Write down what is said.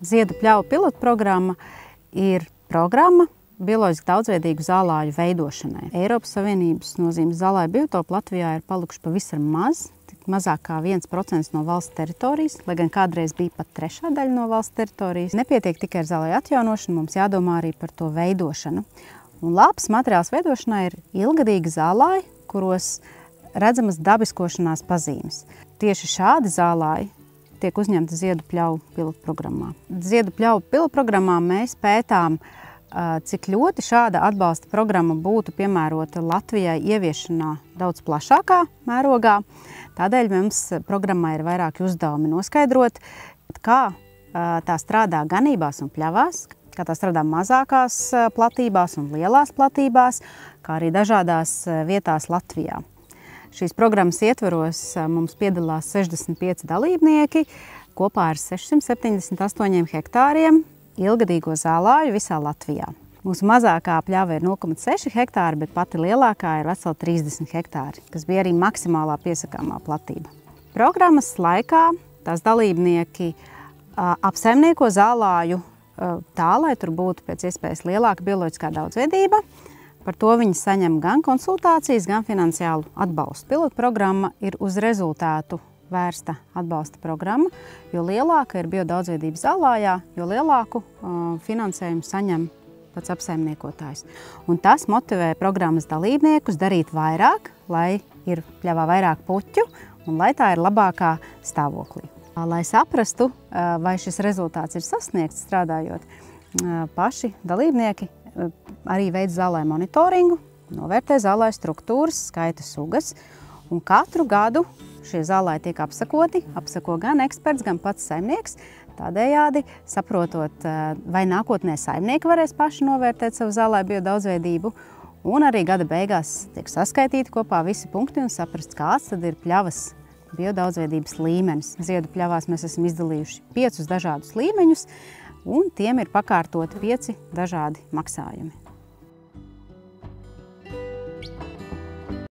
Ziedu pļauju pilotprogramma ir programma bioloģiski daudzveidīgu zālāju veidošanai. Eiropas Savienības nozīmes zālāju biotopu Latvijā ir palikuši pavisam maz, mazāk kā 1% no valsts teritorijas, lai gan kādreiz bija pat trešā daļa no valsts teritorijas. Nepietiek tikai ar zālāju atjaunošanu, mums jādomā arī par to veidošanu. Un labs materiāls veidošanai ir ilgadīgi zālāji, kuros redzamas dabiskošanās pazīmes. Tieši šādi zālāji tiek uzņemti Ziedu pļauju pilotprogrammā. Ziedu pļauju pilotprogrammā mēs pētām, cik ļoti šāda atbalsta programma būtu piemērota Latvijai ieviešanā daudz plašākā mērogā. Tādēļ mums programmā ir vairāki uzdevumi noskaidrot, kā tā strādā ganībās un pļavās, kā tā strādā mazākās platībās un lielās platībās, kā arī dažādās vietās Latvijā. Šīs programmas ietvaros mums piedalās 65 dalībnieki kopā ar 678 hektāriem ilgadīgo zālāju visā Latvijā. Mūsu mazākā pļava ir 0,6 hektāri, bet pati lielākā ir veseli 30 hektāri, kas bija arī maksimālā piesakāmā platība. Programmas laikā tās dalībnieki apsaimnieko zālāju tā, lai tur būtu pēc iespējas lielāka bioloģiskā daudzveidība. Par to viņi saņem gan konsultācijas, gan finansiālu atbalstu. Pilotprogramma ir uz rezultātu vērsta atbalsta programma, jo lielāka ir biodaudzveidība zālājā, jo lielāku finansējumu saņem pats apsaimniekotājs. Un tas motivē programmas dalībniekus darīt vairāk, lai ir pļavā vairāk puķu un lai tā ir labākā stāvoklī. Lai saprastu, vai šis rezultāts ir sasniegts strādājot, paši dalībnieki arī veids zālāju monitoringu, novērtē zālāju struktūras, skaita sugas, un katru gadu šie zālāji tiek apsakoti, apsako gan eksperts, gan pats saimnieks, tādējādi saprotot, vai nākotnē saimnieki varēs paši novērtēt savu zālāju biodaudzveidību, un arī gada beigās tiek saskaitīti kopā visi punkti un saprast, kāds tad ir pļavas biodaudzveidības līmenis. Ziedu pļavās mēs esam izdalījuši 5 dažādus līmeņus, un tiem ir pakārtoti 5 dažādi maksājumi.